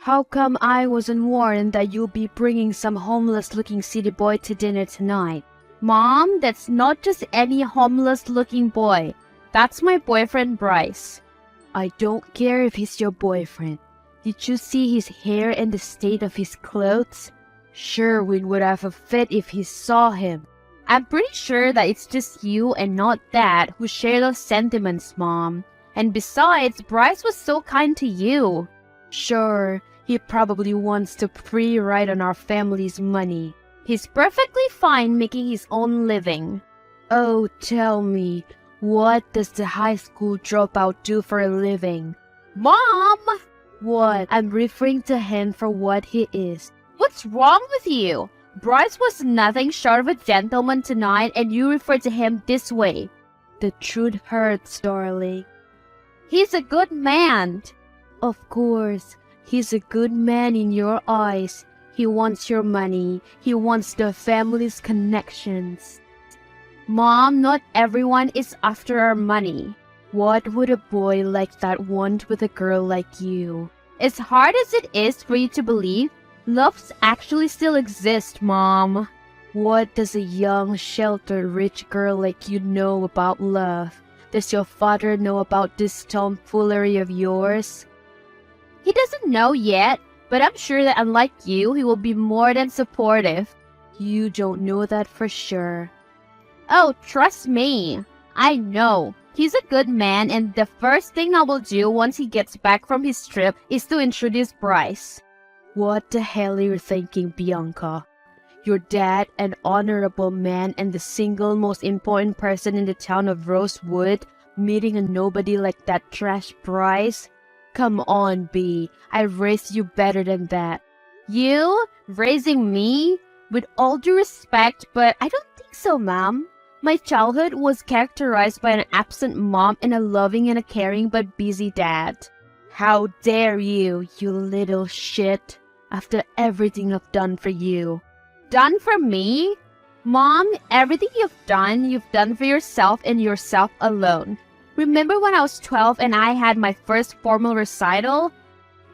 How come I wasn't warned that you'll be bringing some homeless-looking city boy to dinner tonight? Mom, that's not just any homeless-looking boy. That's my boyfriend, Bryce. I don't care if he's your boyfriend. Did you see his hair and the state of his clothes? Sherwin would have a fit if he saw him. I'm pretty sure that it's just you and not Dad who share those sentiments, Mom. And besides, Bryce was so kind to you. Sure, he probably wants to free ride on our family's money. He's perfectly fine making his own living. Oh, tell me, what does the high school dropout do for a living? Mom! What? I'm referring to him for what he is. What's wrong with you? Bryce was nothing short of a gentleman tonight, and you refer to him this way. The truth hurts, darling. He's a good man. Of course, he's a good man in your eyes. He wants your money. He wants the family's connections. Mom, not everyone is after our money. What would a boy like that want with a girl like you? As hard as it is for you to believe, love actually still exists, Mom. What does a young, sheltered, rich girl like you know about love? Does your father know about this tomfoolery of yours? He doesn't know yet, but I'm sure that unlike you, he will be more than supportive. You don't know that for sure. Oh, trust me. I know. He's a good man, and the first thing I will do once he gets back from his trip is to introduce Bryce. What the hell are you thinking, Bianca? Your dad, an honorable man and the single most important person in the town of Rosewood, meeting a nobody like that trash Bryce? Come on, B. I raised you better than that. You? Raising me? With all due respect, but I don't think so, Mom. My childhood was characterized by an absent mom and a loving and a caring but busy dad. How dare you, you little shit, after everything I've done for you. Done for me? Mom, everything you've done for yourself and yourself alone. Remember when I was 12 and I had my first formal recital?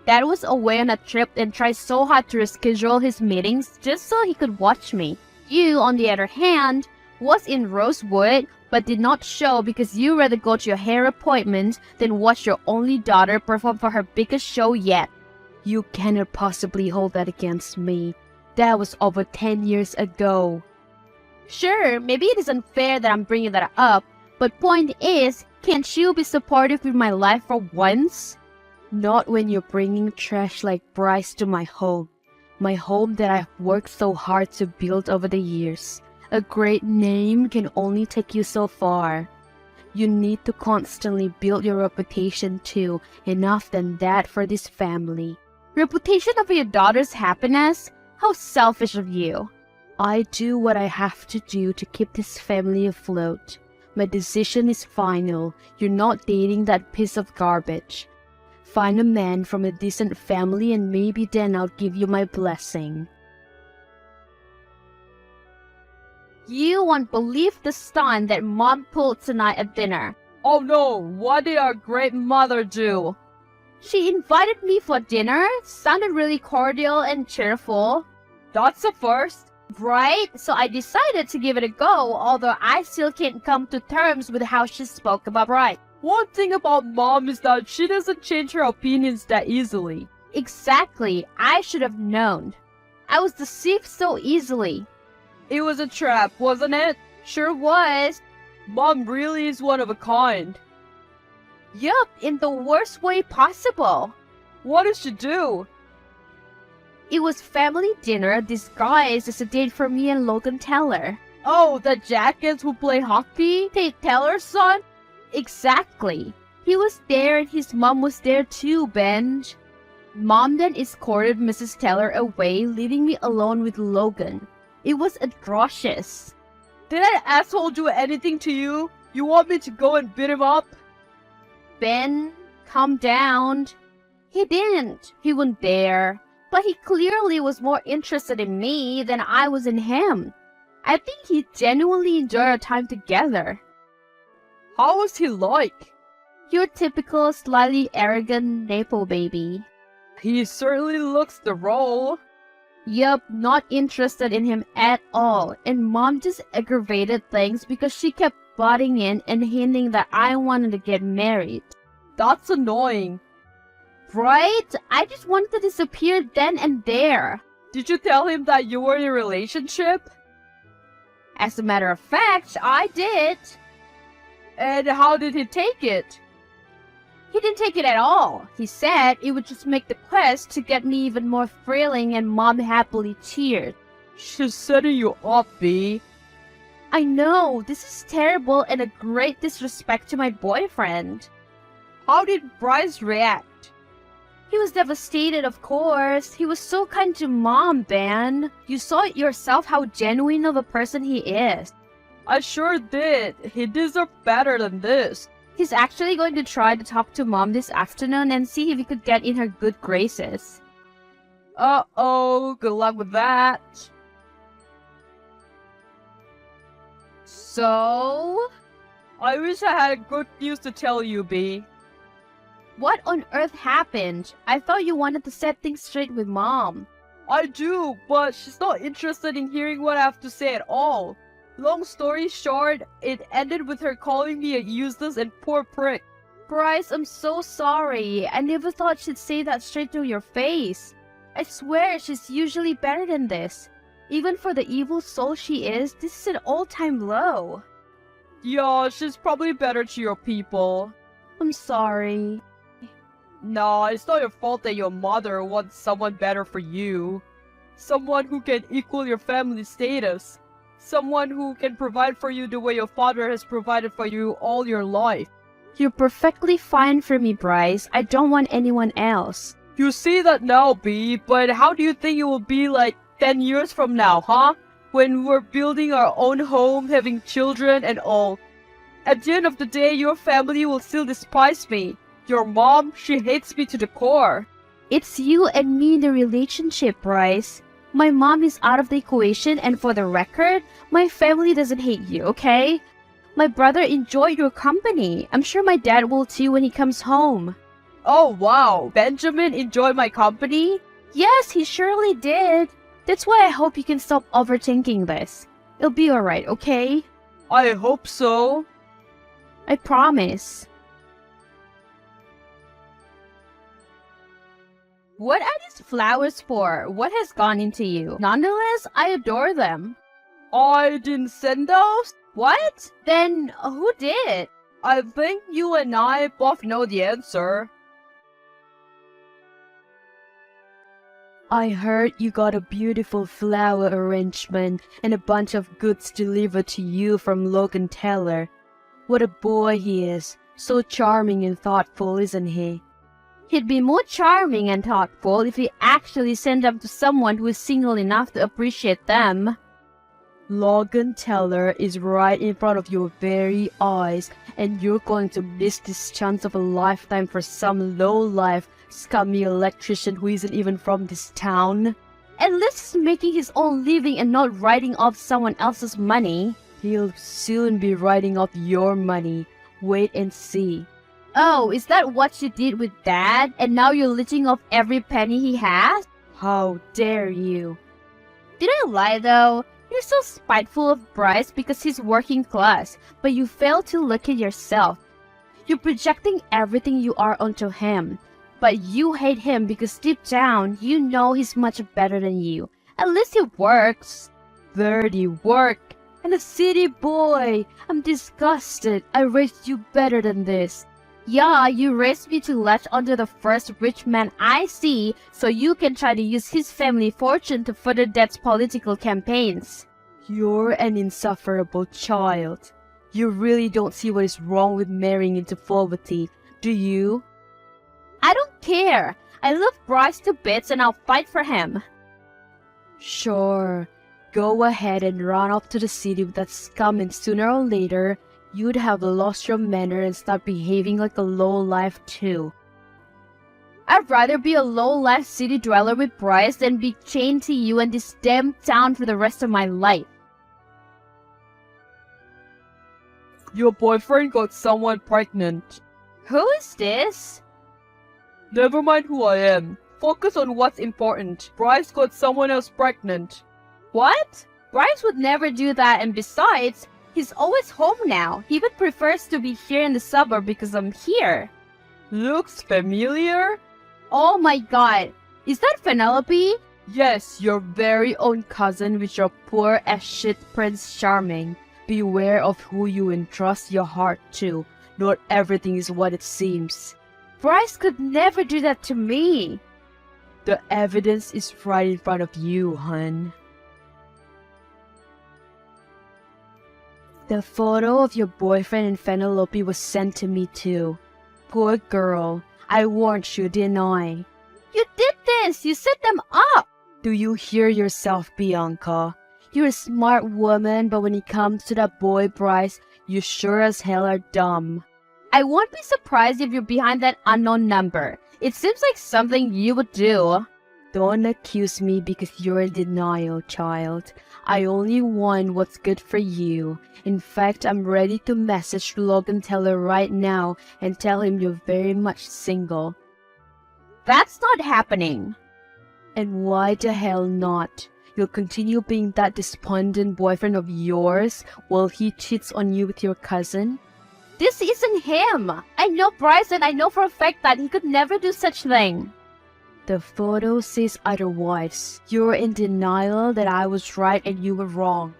Dad was away on a trip and tried so hard to reschedule his meetings just so he could watch me. You, on the other hand, was in Rosewood but did not show because you rather go to your hair appointment than watch your only daughter perform for her biggest show yet. You cannot possibly hold that against me. That was over 10 years ago. Sure, maybe it is unfair that I'm bringing that up, but point is, can't you be supportive with my life for once? Not when you're bringing trash like Bryce to my home. My home that I've worked so hard to build over the years. A great name can only take you so far. You need to constantly build your reputation too, enough than that for this family. Reputation over your daughter's happiness? How selfish of you. I do what I have to do to keep this family afloat. My decision is final. You're not dating that piece of garbage. Find a man from a decent family and maybe then I'll give you my blessing. You won't believe the stunt that Mom pulled tonight at dinner. Oh no, what did our great mother do? She invited me for dinner, sounded really cordial and cheerful. That's a first. Right? So I decided to give it a go, although I still can't come to terms with how she spoke about Bryce. One thing about Mom is that she doesn't change her opinions that easily. Exactly. I should have known. I was deceived so easily. It was a trap, wasn't it? Sure was. Mom really is one of a kind. Yup, in the worst way possible. What did she do? It was family dinner disguised as a date for me and Logan Teller. Oh, the jackets who play hockey? Tate Teller's son? Exactly. He was there and his mom was there too, Benj. Mom then escorted Mrs. Teller away, leaving me alone with Logan. It was atrocious. Did that asshole do anything to you? You want me to go and beat him up? Ben, calm down. He didn't. He wasn't there. But he clearly was more interested in me than I was in him. I think he genuinely enjoyed our time together. How was he like? Your typical slightly arrogant Napo baby. He certainly looks the role. Yup, not interested in him at all. And mom just aggravated things because she kept butting in and hinting that I wanted to get married. That's annoying. Right? I just wanted to disappear then and there. Did you tell him that you were in a relationship? As a matter of fact, I did. And how did he take it? He didn't take it at all. He said it would just make the quest to get me even more thrilling, and mom happily cheered. She's setting you up, B. I know, this is terrible and a great disrespect to my boyfriend. How did Bryce react? He was devastated, of course. He was so kind to mom, Ben. You saw it yourself how genuine of a person he is. I sure did. He deserved better than this. He's actually going to try to talk to mom this afternoon and see if he could get in her good graces. Uh-oh, good luck with that. So? I wish I had good news to tell you, B. What on earth happened? I thought you wanted to set things straight with mom. I do, but she's not interested in hearing what I have to say at all. Long story short, it ended with her calling me a useless and poor prick. Bryce, I'm so sorry. I never thought she'd say that straight to your face. I swear she's usually better than this. Even for the evil soul she is, this is an all-time low. Yeah, she's probably better to your people. I'm sorry. Nah, it's not your fault that your mother wants someone better for you. Someone who can equal your family status. Someone who can provide for you the way your father has provided for you all your life. You're perfectly fine for me, Bryce. I don't want anyone else. You see that now, B, but how do you think it will be like 10 years from now, huh? When we're building our own home, having children and all. At the end of the day, your family will still despise me. Your mom, she hates me to the core. It's you and me in the relationship, Bryce. My mom is out of the equation, and for the record, my family doesn't hate you, okay? My brother enjoyed your company. I'm sure my dad will too when he comes home. Oh wow, Benjamin enjoyed my company? Yes, he surely did. That's why I hope you can stop overthinking this. It'll be alright, okay? I hope so. I promise. What are these flowers for? What has gone into you? Nonetheless, I adore them. I didn't send those? What? Then who did? I think you and I both know the answer. I heard you got a beautiful flower arrangement and a bunch of goods delivered to you from Logan Teller. What a boy he is. So charming and thoughtful, isn't he? He'd be more charming and thoughtful if he actually sent them to someone who is single enough to appreciate them. Logan Teller is right in front of your very eyes, and you're going to miss this chance of a lifetime for some low-life, scummy electrician who isn't even from this town. At least he's making his own living and not writing off someone else's money. He'll soon be writing off your money. Wait and see. Oh, is that what you did with Dad? And now you're leeching off every penny he has? How dare you? Did I lie though? You're so spiteful of Bryce because he's working class, but you fail to look at yourself. You're projecting everything you are onto him. But you hate him because deep down, you know he's much better than you. At least he works. Dirty work. And a city boy. I'm disgusted. I raised you better than this. Yeah, you raised me to latch onto the first rich man I see so you can try to use his family fortune to further Dad's political campaigns. You're an insufferable child. You really don't see what is wrong with marrying into poverty, do you? I don't care. I love Bryce to bits and I'll fight for him. Sure. Go ahead and run off to the city with that scum, and sooner or later, you'd have lost your manner and start behaving like a lowlife too. I'd rather be a low-life city dweller with Bryce than be chained to you and this damn town for the rest of my life. Your boyfriend got someone pregnant. Who is this? Never mind who I am. focus on what's important. Bryce got someone else pregnant. What? Bryce would never do that, and besides, he's always home now. He even prefers to be here in the suburb because I'm here. Looks familiar? Oh my god. Is that Penelope? Yes, your very own cousin with your poor as shit Prince Charming. Beware of who you entrust your heart to. Not everything is what it seems. Bryce could never do that to me. The evidence is right in front of you, hun. The photo of your boyfriend and Penelope was sent to me too. Poor girl. I warned you, didn't I? You did this! You set them up! Do you hear yourself, Bianca? You're a smart woman, but when it comes to that boy Bryce, you sure as hell are dumb. I won't be surprised if you're behind that unknown number. It seems like something you would do. Don't accuse me because you're in denial, child. I only want what's good for you. In fact, I'm ready to message Logan Teller right now and tell him you're very much single. That's not happening. And why the hell not? You'll continue being that despondent boyfriend of yours while he cheats on you with your cousin? This isn't him. I know Bryce and I know for a fact that he could never do such thing. The photo says otherwise. You're in denial that I was right and you were wrong.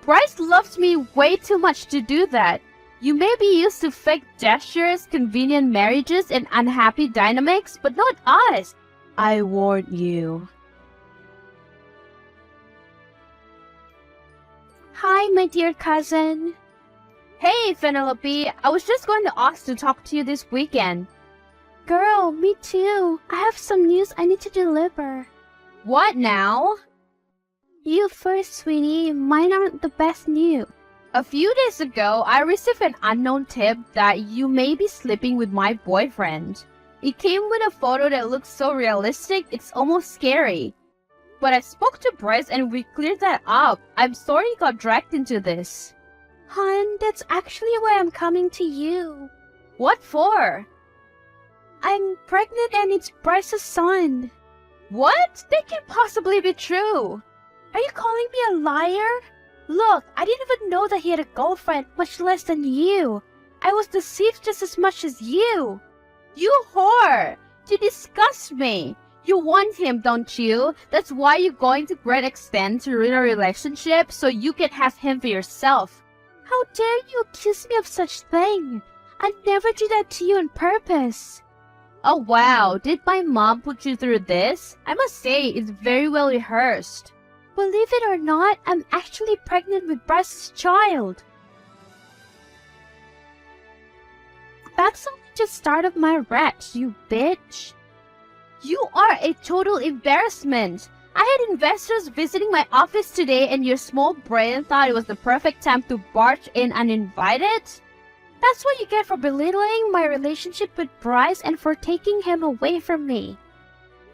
Bryce loves me way too much to do that. You may be used to fake gestures, convenient marriages, and unhappy dynamics, but not us. I warned you. Hi, my dear cousin. Hey, Penelope. I was just going to ask to talk to you this weekend. Girl, me too. I have some news I need to deliver. What now? You first, sweetie. Mine aren't the best news. A few days ago, I received an unknown tip that you may be sleeping with my boyfriend. It came with a photo that looks so realistic, it's almost scary. But I spoke to Bryce and we cleared that up. I'm sorry you got dragged into this. Hun, that's actually why I'm coming to you. What for? I'm pregnant and it's Bryce's son. What? That can't possibly be true. Are you calling me a liar? Look, I didn't even know that he had a girlfriend, much less than you. I was deceived just as much as you. You whore! You disgust me. You want him, don't you? That's why you're going to great extent to ruin a relationship so you can have him for yourself. How dare you accuse me of such thing? I'd never do that to you on purpose. Oh wow, did my mom put you through this? I must say, it's very well rehearsed. Believe it or not, I'm actually pregnant with Bryce's child. That's only just start of my wretch, you bitch. You are a total embarrassment. I had investors visiting my office today and your small brain thought it was the perfect time to barge in uninvited? That's what you get for belittling my relationship with Bryce and for taking him away from me.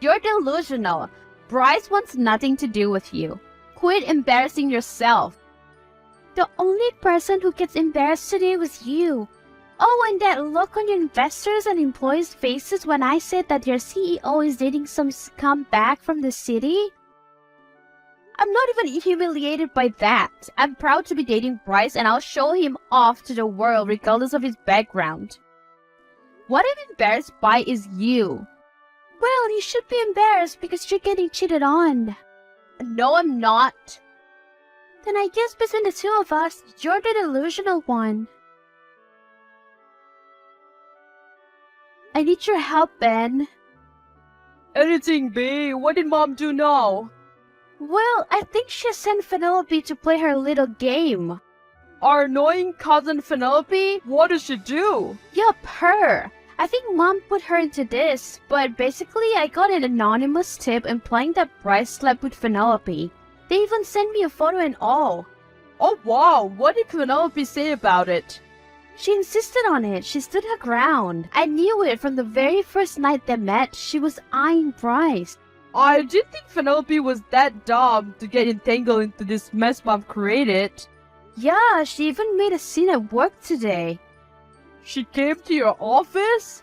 You're delusional. Bryce wants nothing to do with you. Quit embarrassing yourself. The only person who gets embarrassed today was you. Oh, and that look on your investors' and employees' faces when I said that your CEO is dating some scumbag from the city? I'm not even humiliated by that. I'm proud to be dating Bryce and I'll show him off to the world regardless of his background. What I'm embarrassed by is you. Well, you should be embarrassed because you're getting cheated on. No, I'm not. Then I guess between the two of us, you're the delusional one. I need your help, Ben. Anything, B. What did Mom do now? Well, I think she sent Penelope to play her little game. Our annoying cousin Penelope? What does she do? Yup, her. I think Mom put her into this, but basically I got an anonymous tip implying that Bryce slept with Penelope. They even sent me a photo and all. Oh wow, what did Penelope say about it? She insisted on it. She stood her ground. I knew it from the very first night they met. She was eyeing Bryce. I didn't think Penelope was that dumb to get entangled into this mess Mom created. Yeah, she even made a scene at work today. She came to your office?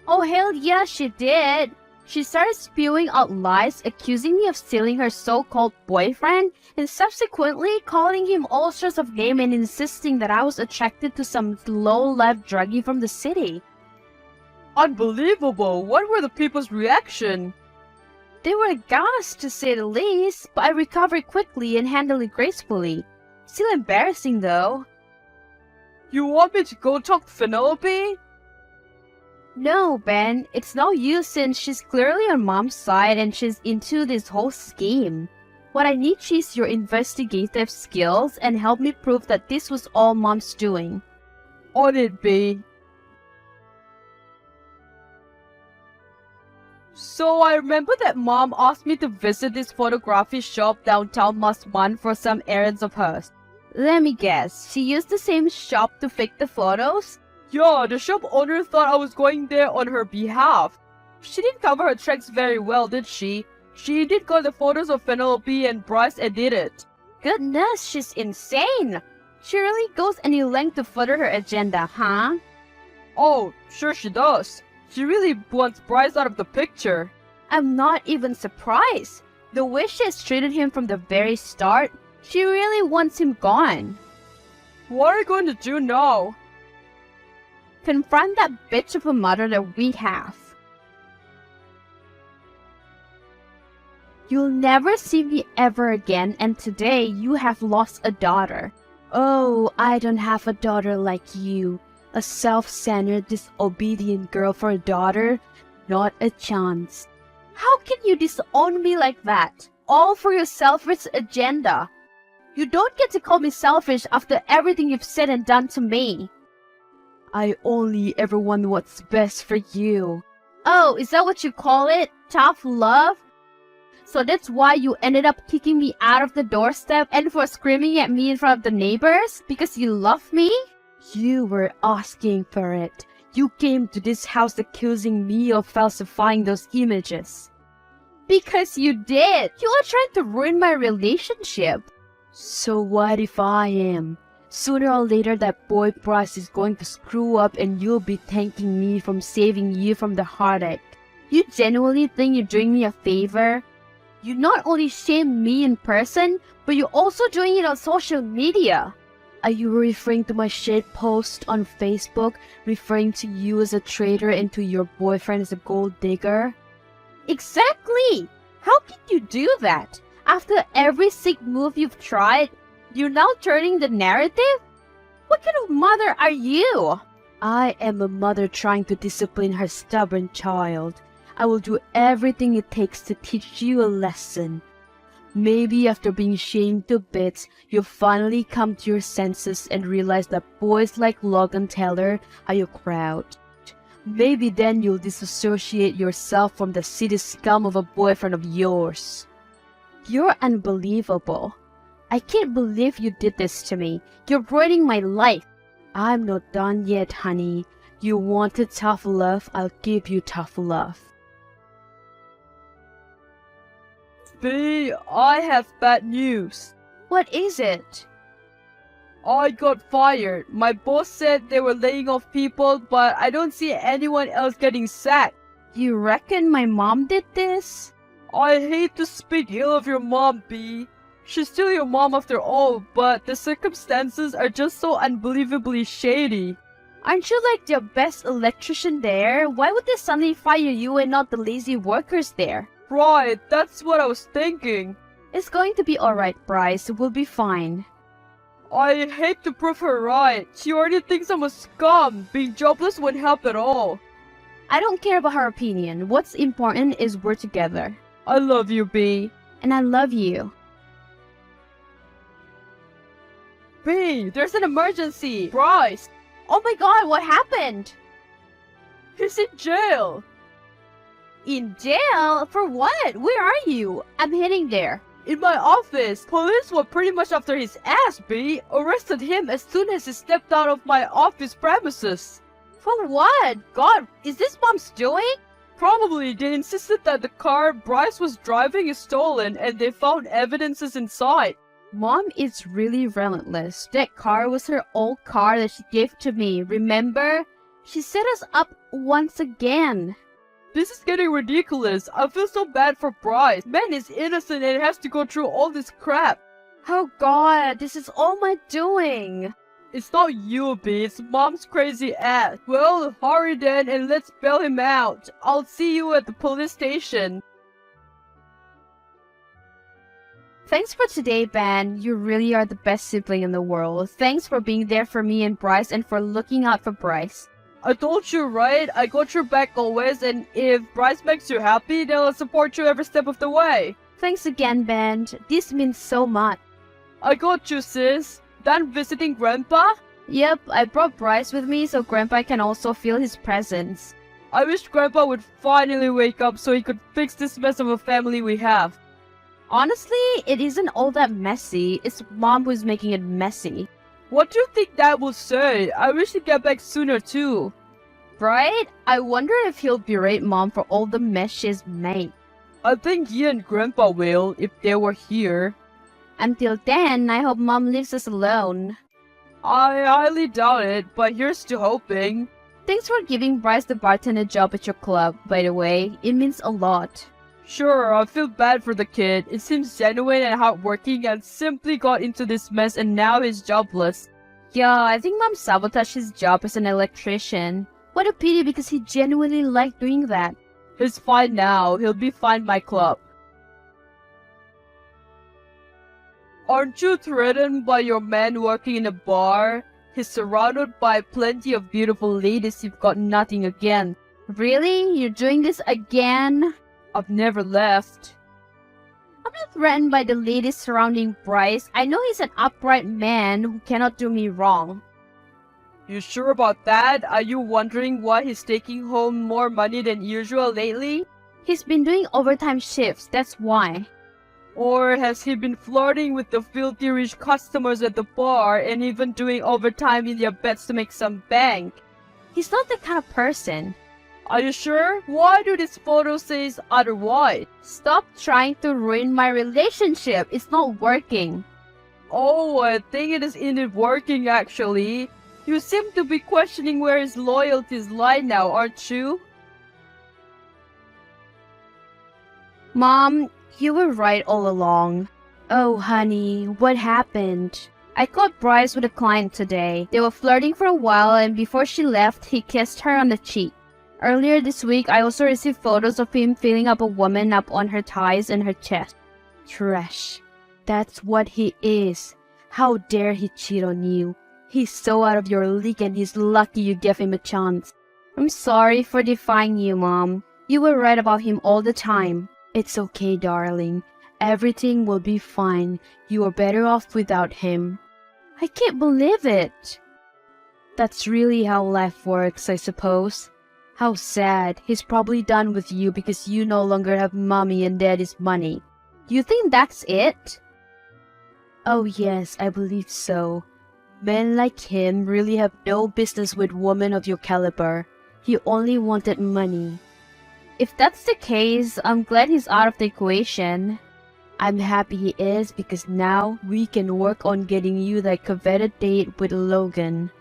Oh hell yeah, she did. She started spewing out lies, accusing me of stealing her so-called boyfriend, and subsequently calling him all sorts of names and insisting that I was attracted to some low-life druggie from the city. Unbelievable! What were the people's reaction? They were aghast, to say the least, but I recovered quickly and handled it gracefully. Still embarrassing, though. You want me to go talk to Penelope? No, Ben, it's no use since she's clearly on Mom's side and she's into this whole scheme. What I need is your investigative skills and help me prove that this was all Mom's doing. On it, B. So I remember that Mom asked me to visit this photography shop downtown last month for some errands of hers. Let me guess, she used the same shop to fake the photos? Yeah, the shop owner thought I was going there on her behalf. She didn't cover her tracks very well, did she? She did got the photos of Penelope and Bryce edited. Goodness, she's insane! She really goes any length to further her agenda, huh? Oh, sure she does. She really wants Bryce out of the picture. I'm not even surprised. The way she has treated him from the very start, she really wants him gone. What are you going to do now? Confront that bitch of a mother that we have. You'll never see me ever again, and today you have lost a daughter. Oh, I don't have a daughter like you. A self-centered, disobedient girl for a daughter? Not a chance. How can you disown me like that? All for your selfish agenda. You don't get to call me selfish after everything you've said and done to me. I only ever want what's best for you. Oh, is that what you call it? Tough love? So that's why you ended up kicking me out of the doorstep and for screaming at me in front of the neighbors? Because you love me? You were asking for it. You came to this house accusing me of falsifying those images. Because you did. You are trying to ruin my relationship. So what if I am? Sooner or later that boy Bryce is going to screw up and you'll be thanking me for saving you from the heartache. You genuinely think you're doing me a favor? You not only shame me in person, but you're also doing it on social media. Are you referring to my shade post on Facebook, referring to you as a traitor and to your boyfriend as a gold digger? Exactly! How can you do that? After every sick move you've tried, you're now turning the narrative? What kind of mother are you? I am a mother trying to discipline her stubborn child. I will do everything it takes to teach you a lesson. Maybe after being shamed to bits, you'll finally come to your senses and realize that boys like Logan Taylor are your crowd. Maybe then you'll disassociate yourself from the city scum of a boyfriend of yours. You're unbelievable. I can't believe you did this to me. You're ruining my life. I'm not done yet, honey. You wanted tough love, I'll give you tough love. B, I have bad news. What is it? I got fired. My boss said they were laying off people, but I don't see anyone else getting sacked. You reckon my mom did this? I hate to speak ill of your mom, B. She's still your mom after all, but the circumstances are just so unbelievably shady. Aren't you like the best electrician there? Why would they suddenly fire you and not the lazy workers there? Right, that's what I was thinking. It's going to be alright, Bryce. We'll be fine. I hate to prove her right. She already thinks I'm a scum. Being jobless won't help at all. I don't care about her opinion. What's important is we're together. I love you, B. And I love you. B, there's an emergency. Bryce, Oh my god, what happened? he's in jail. In jail? For what? Where are you? I'm heading there. In my office, police were pretty much after his ass, B. Arrested him as soon as he stepped out of my office premises. For what? God, is this Mom's doing? Probably they insisted that the car Bryce was driving is stolen and they found evidences inside. Mom is really relentless. That car was her old car that she gave to me, remember? She set us up once again. This is getting ridiculous. I feel so bad for Bryce. Man is innocent and has to go through all this crap. Oh god, this is all my doing. It's not you, B. It's Mom's crazy ass. Well, hurry then and let's bail him out. I'll see you at the police station. Thanks for today, Ben. You really are the best sibling in the world. Thanks for being there for me and Bryce and for looking out for Bryce. I told you, right? I got your back always, and if Bryce makes you happy, then I'll support you every step of the way. Thanks again, Ben. This means so much. I got you, sis. Done visiting Grandpa? Yep, I brought Bryce with me so Grandpa can also feel his presence. I wish Grandpa would finally wake up so he could fix this mess of a family we have. Honestly, it isn't all that messy. It's Mom who's making it messy. What do you think Dad will say? I wish he'd get back sooner too. Right? I wonder if he'll berate Mom for all the mess she's made. I think he and Grandpa will, if they were here. Until then, I hope Mom leaves us alone. I highly doubt it, but here's to hoping. Thanks for giving Bryce the bartender job at your club, by the way. It means a lot. Sure, I feel bad for the kid. It seems genuine and hardworking and simply got into this mess and now he's jobless. Yeah, I think Mom sabotaged his job as an electrician. What a pity because he genuinely liked doing that. He's fine now. He'll be fine my club. Aren't you threatened by your man working in a bar? He's surrounded by plenty of beautiful ladies you've got nothing against. Really? You're doing this again? I've never left. I'm not threatened by the ladies surrounding Bryce. I know he's an upright man who cannot do me wrong. You sure about that? Are you wondering why he's taking home more money than usual lately? He's been doing overtime shifts, that's why. Or has he been flirting with the filthy rich customers at the bar and even doing overtime in their bets to make some bank? He's not that kind of person. Are you sure? Why do these photos say otherwise? Stop trying to ruin my relationship. It's not working. Oh, I think it is indeed working actually. You seem to be questioning where his loyalties lie now, aren't you? Mom, you were right all along. Oh, honey, what happened? I caught Bryce with a client today. They were flirting for a while and before she left, he kissed her on the cheek. Earlier this week, I also received photos of him filling up a woman up on her thighs and her chest. Trash. That's what he is. How dare he cheat on you? He's so out of your league and he's lucky you gave him a chance. I'm sorry for defying you, Mom. You were right about him all the time. It's okay, darling. Everything will be fine. You are better off without him. I can't believe it. That's really how life works, I suppose. How sad. He's probably done with you because you no longer have mommy and daddy's money. You think that's it? Oh yes, I believe so. Men like him really have no business with women of your caliber. He only wanted money. If that's the case, I'm glad he's out of the equation. I'm happy he is because now we can work on getting you that coveted date with Logan.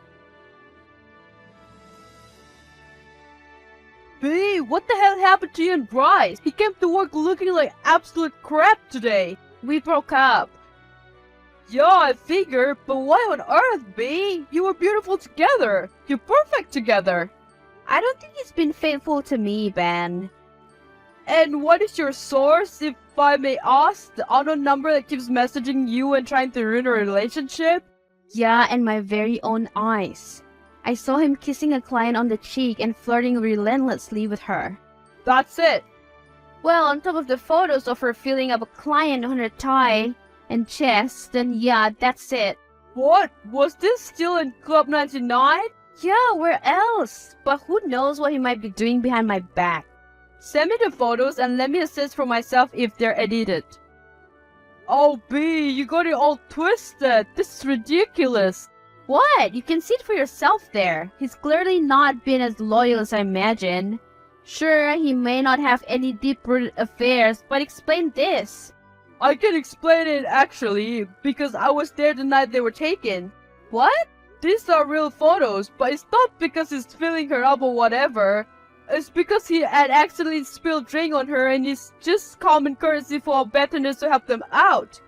B, what the hell happened to you and Bryce? He came to work looking like absolute crap today. We broke up. Yeah, I figured, but why on earth, B? You were beautiful together. You're perfect together. I don't think he's been faithful to me, Ben. And what is your source, if I may ask? The unknown number that keeps messaging you and trying to ruin a relationship? Yeah, and my very own eyes. I saw him kissing a client on the cheek and flirting relentlessly with her. That's it. Well, on top of the photos of her filling up a client on her thigh and chest, then yeah, that's it. What? Was this still in Club 99? Yeah, where else? But who knows what he might be doing behind my back. Send me the photos and let me assess for myself if they're edited. Oh, B, you got it all twisted. This is ridiculous. What? You can see it for yourself there. He's clearly not been as loyal as I imagined. Sure, he may not have any deep-rooted affairs, but explain this. I can explain it actually, because I was there the night they were taken. What? These are real photos, but it's not because he's filling her up or whatever. It's because he had accidentally spilled drink on her and it's just common courtesy for veterans to help them out.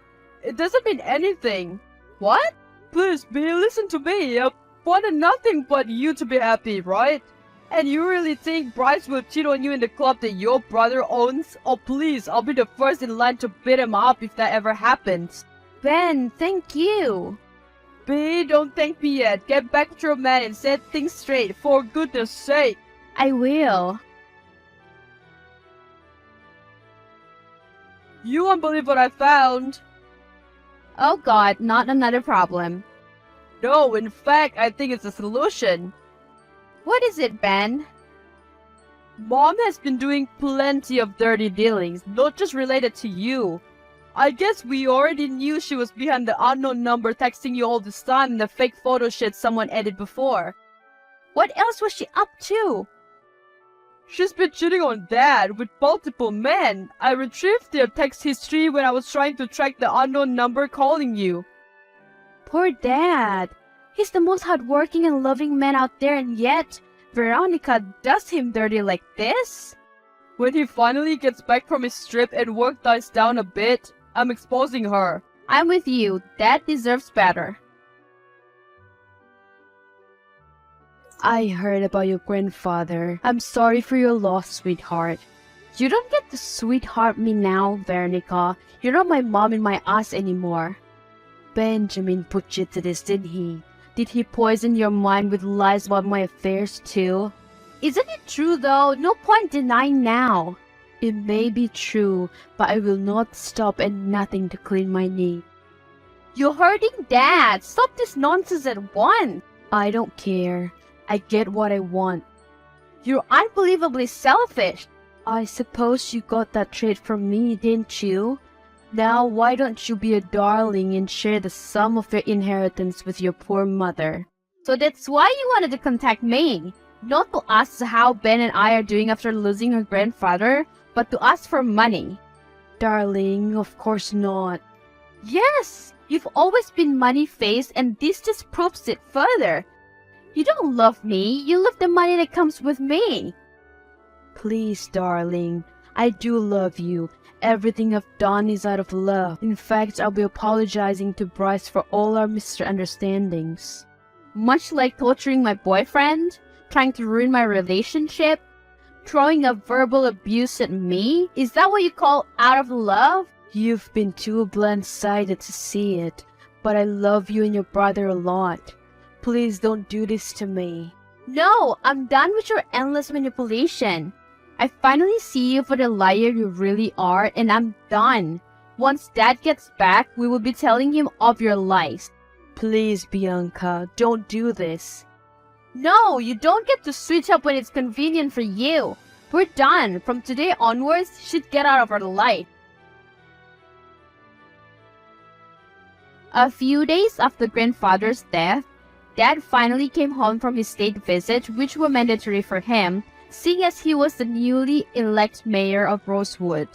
It doesn't mean anything. What? Please, B, listen to me. I wanted nothing but you to be happy, right? And you really think Bryce will cheat on you in the club that your brother owns? Oh please, I'll be the first in line to beat him up if that ever happens. Ben, thank you. B, don't thank me yet. Get back to your man and set things straight, for goodness sake. I will. You won't believe what I found. Oh God, not another problem. No, in fact, I think it's a solution. What is it, Ben? Mom has been doing plenty of dirty dealings, not just related to you. I guess we already knew she was behind the unknown number texting you all this time and the fake photo shit someone edited before. What else was she up to? She's been cheating on Dad with multiple men. I retrieved their text history when I was trying to track the unknown number calling you. Poor Dad. He's the most hardworking and loving man out there, and yet Veronica does him dirty like this? When he finally gets back from his trip and work dies down a bit, I'm exposing her. I'm with you. Dad deserves better. I heard about your grandfather. I'm sorry for your loss, sweetheart. You don't get to sweetheart me now, Veronica. You're not my mom in my ass anymore. Benjamin put you to this, didn't he? Did he poison your mind with lies about my affairs too? Isn't it true though? No point denying now. It may be true, but I will not stop at nothing to clean my knee. You're hurting Dad. Stop this nonsense at once. I don't care. I get what I want. You're unbelievably selfish. I suppose you got that trait from me, didn't you? Now, why don't you be a darling and share the sum of your inheritance with your poor mother? So that's why you wanted to contact me. Not to ask how Ben and I are doing after losing our grandfather, but to ask for money. Darling, of course not. Yes, you've always been money-faced and this just proves it further. You don't love me, you love the money that comes with me. Please, darling, I do love you. Everything I've done is out of love. In fact, I'll be apologizing to Bryce for all our misunderstandings. Much like torturing my boyfriend, trying to ruin my relationship, throwing a verbal abuse at me? Is that what you call out of love? You've been too blunt-sided to see it, but I love you and your brother a lot. Please don't do this to me. No, I'm done with your endless manipulation. I finally see you for the liar you really are, and I'm done. Once Dad gets back, we will be telling him of your lies. Please, Bianca, don't do this. No, you don't get to switch up when it's convenient for you. We're done. From today onwards, she'd get out of our life. A few days after grandfather's death, Dad finally came home from his state visit, which were mandatory for him, seeing as he was the newly elected mayor of Rosewood.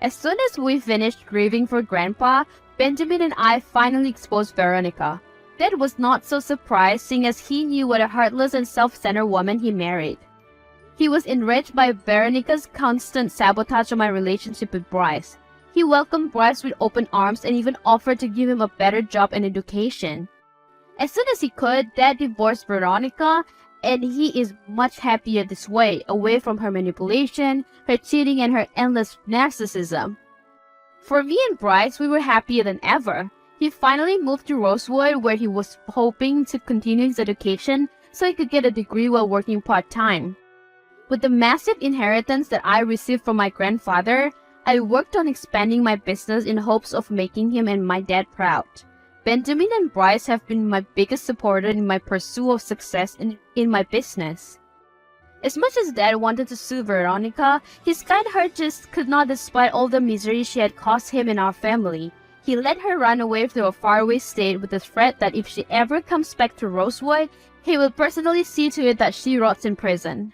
As soon as we finished grieving for Grandpa, Benjamin and I finally exposed Veronica. Dad was not so surprised, seeing as he knew what a heartless and self-centered woman he married. He was enraged by Veronica's constant sabotage of my relationship with Bryce. He welcomed Bryce with open arms and even offered to give him a better job and education. As soon as he could, Dad divorced Veronica, and he is much happier this way, away from her manipulation, her cheating, and her endless narcissism. For me and Bryce, we were happier than ever. He finally moved to Rosewood, where he was hoping to continue his education so he could get a degree while working part-time. With the massive inheritance that I received from my grandfather, I worked on expanding my business in hopes of making him and my dad proud. Benjamin and Bryce have been my biggest supporter in my pursuit of success in my business. As much as Dad wanted to sue Veronica, his kind heart just could not, despite all the misery she had caused him and our family. He let her run away to a faraway state with the threat that if she ever comes back to Rosewood, he will personally see to it that she rots in prison.